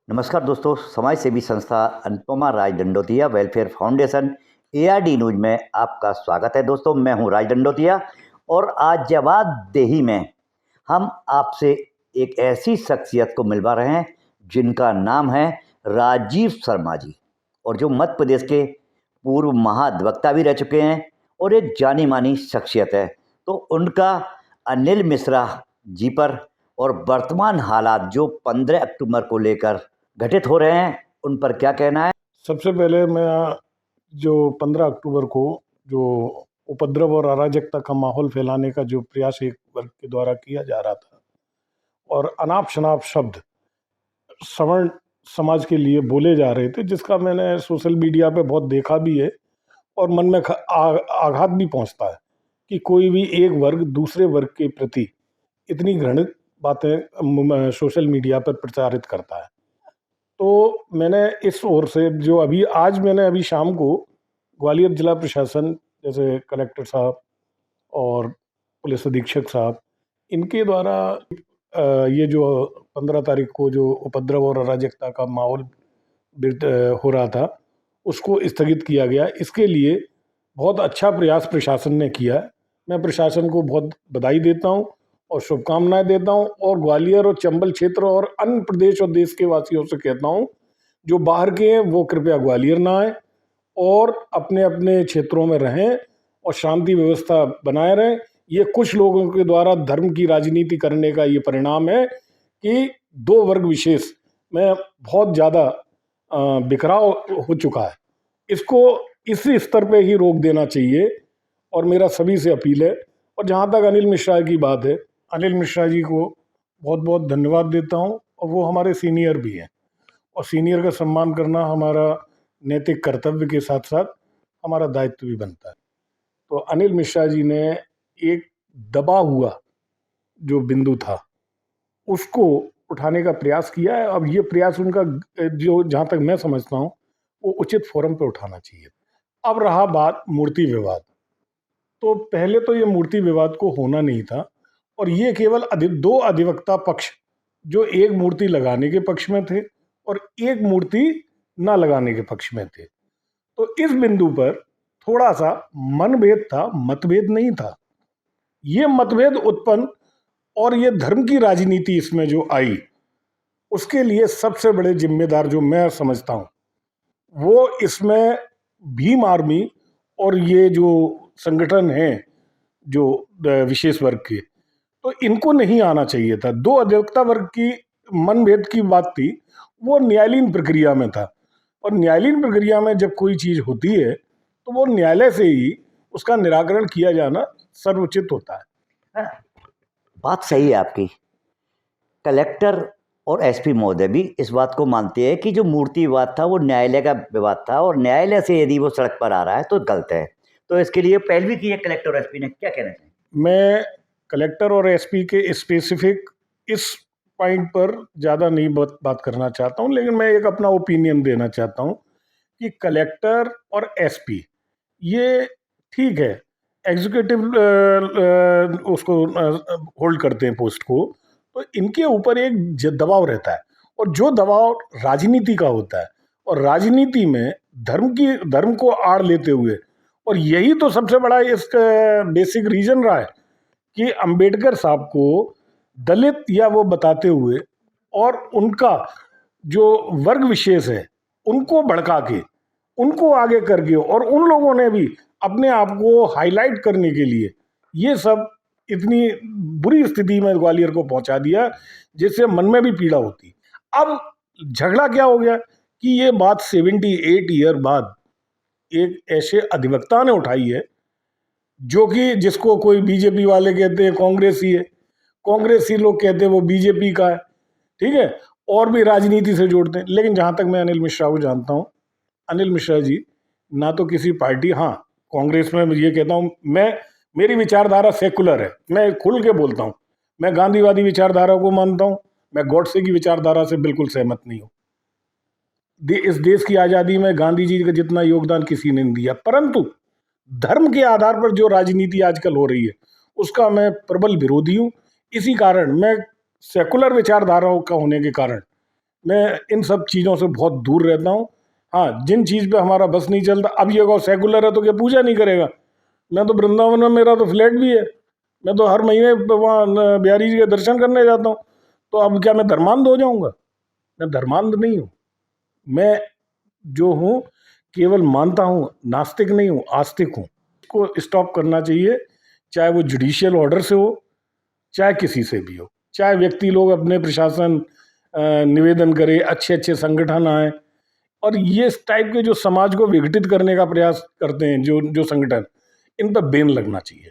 नमस्कार दोस्तों, समाज सेवी संस्था Anupama Raj Dandotiya welfare foundation ARD news में आपका स्वागत है। दोस्तों, मैं हूं राज दंडोतिया और आज जवाबदेही में हम आपसे एक ऐसी शख्सियत को मिलवा रहे हैं जिनका नाम है राजीव शर्मा जी, और जो मध्य प्रदेश के पूर्व महाधिवक्ता भी रह चुके हैं और एक जानी मानी शख्सियत है। तो उनका अनिल मिश्रा जी पर और वर्तमान हालात जो 15 अक्टूबर को लेकर घटित हो रहे हैं उन पर क्या कहना है। सबसे पहले मैं जो 15 अक्टूबर को जो उपद्रव और अराजकता का माहौल फैलाने का जो प्रयास एक वर्ग के द्वारा किया जा रहा था और अनाप शनाप शब्द सवर्ण समाज के लिए बोले जा रहे थे, जिसका मैंने सोशल मीडिया पे बहुत देखा भी है और मन में आघात भी पहुंचता है कि कोई भी एक वर्ग दूसरे वर्ग के प्रति इतनी घृणित बातें सोशल मीडिया पर प्रचारित करता है। तो मैंने इस ओर से जो मैंने अभी शाम को ग्वालियर जिला प्रशासन, जैसे कलेक्टर साहब और पुलिस अधीक्षक साहब, इनके द्वारा ये जो 15 तारीख को जो उपद्रव और अराजकता का माहौल हो रहा था उसको स्थगित किया गया। इसके लिए बहुत अच्छा प्रयास प्रशासन ने किया है। मैं प्रशासन को बहुत बधाई देता हूँ और शुभकामनाएं देता हूं, और ग्वालियर और चंबल क्षेत्र और अन्य प्रदेश और देश के वासियों से कहता हूं जो बाहर के हैं वो कृपया ग्वालियर ना आए और अपने अपने क्षेत्रों में रहें और शांति व्यवस्था बनाए रहें। ये कुछ लोगों के द्वारा धर्म की राजनीति करने का ये परिणाम है कि दो वर्ग विशेष में बहुत ज़्यादा बिखराव हो चुका है। इसको इसी स्तर पे ही रोक देना चाहिए और मेरा सभी से अपील है। और जहाँ तक अनिल मिश्रा की बात है, अनिल मिश्रा जी को बहुत बहुत धन्यवाद देता हूं, और वो हमारे सीनियर भी हैं और सीनियर का सम्मान करना हमारा नैतिक कर्तव्य के साथ साथ हमारा दायित्व भी बनता है। तो अनिल मिश्रा जी ने एक दबा हुआ जो बिंदु था उसको उठाने का प्रयास किया है। अब ये प्रयास उनका जो जहाँ तक मैं समझता हूँ वो उचित फोरम पे उठाना चाहिए। अब रहा बात मूर्ति विवाद, तो पहले तो ये मूर्ति विवाद को होना नहीं था और ये केवल दो अधिवक्ता पक्ष जो एक मूर्ति लगाने के पक्ष में थे और एक मूर्ति ना लगाने के पक्ष में थे। तो इस बिंदु पर थोड़ा सा मनभेद था, मतभेद नहीं था। ये मतभेद उत्पन्न और ये धर्म की राजनीति इसमें जो आई, उसके लिए सबसे बड़े जिम्मेदार जो मैं समझता हूँ वो इसमें भीम आर्मी और ये जो संगठन हैं जो विशेष वर्ग के, तो इनको नहीं आना चाहिए था। दो अधिवक्ता वर्ग की मनभेद की बात थी, वो न्यायालयीन प्रक्रिया में था, और न्यायालयीन प्रक्रिया में जब कोई चीज होती है तो वो न्यायालय से ही उसका निराकरण किया जाना सर्वोचित होता है। बात सही है आपकी। कलेक्टर और एसपी महोदय भी इस बात को मानते हैं कि जो मूर्ति विवाद था वो न्यायालय का विवाद था और न्यायालय से यदि वो सड़क पर आ रहा है तो गलत है। तो इसके लिए पहलवी की है कलेक्टर और एसपी ने, क्या कहना चाहिए? मैं कलेक्टर और एसपी के स्पेसिफिक इस पॉइंट पर ज़्यादा नहीं बात करना चाहता हूँ, लेकिन मैं एक अपना ओपिनियन देना चाहता हूँ कि कलेक्टर और एसपी ये ठीक है, एग्जीक्यूटिव उसको होल्ड करते हैं पोस्ट को, तो इनके ऊपर एक दबाव रहता है, और जो दबाव राजनीति का होता है, और राजनीति में धर्म को आड़ लेते हुए, और यही तो सबसे बड़ा इसका बेसिक रीजन रहा है कि अंबेडकर साहब को दलित या वो बताते हुए और उनका जो वर्ग विशेष है उनको भड़का के, उनको आगे करके, और उन लोगों ने भी अपने आप को हाईलाइट करने के लिए ये सब इतनी बुरी स्थिति में ग्वालियर को पहुंचा दिया जिससे मन में भी पीड़ा होती। अब झगड़ा क्या हो गया कि ये बात 78 ईयर बाद एक ऐसे अधिवक्ता ने उठाई है जो कि जिसको कोई बीजेपी वाले कहते हैं कांग्रेसी है, कांग्रेसी लोग कहते हैं वो बीजेपी का है, ठीक है, और भी राजनीति से जोड़ते हैं। लेकिन जहाँ तक मैं अनिल मिश्रा को जानता हूँ, अनिल मिश्रा जी ना तो किसी पार्टी, हाँ कांग्रेस में ये कहता हूँ मैं, मेरी विचारधारा सेकुलर है, मैं खुल के बोलता हूँ, मैं गांधीवादी विचारधारा को मानता हूँ, मैं गॉडसे की विचारधारा से बिल्कुल सहमत नहीं हूँ। इस देश की आज़ादी में गांधी जी का जितना योगदान किसी ने नहीं दिया, परंतु धर्म के आधार पर जो राजनीति आजकल हो रही है उसका मैं प्रबल विरोधी हूँ। इसी कारण मैं सेकुलर विचारधाराओं का होने के कारण मैं इन सब चीज़ों से बहुत दूर रहता हूँ। हाँ, जिन चीज़ पे हमारा बस नहीं चलता, अब ये कहो सेकुलर है तो क्या पूजा नहीं करेगा? मैं तो वृंदावन में, मेरा तो फ्लैट भी है, मैं तो हर महीने वहाँ बिहारी जी के दर्शन करने जाता हूँ। तो अब क्या मैं धर्मांध हो जाऊँगा? मैं धर्मांध नहीं हूँ। मैं जो हूँ केवल मानता हूँ, नास्तिक नहीं हूँ, आस्तिक हूँ। इसको स्टॉप करना चाहिए, चाहे वो जुडिशियल ऑर्डर से हो, चाहे किसी से भी हो, चाहे व्यक्ति लोग अपने प्रशासन निवेदन करे, अच्छे अच्छे संगठन आए, और ये इस टाइप के जो समाज को विघटित करने का प्रयास करते हैं जो जो संगठन, इन पर बैन लगना चाहिए।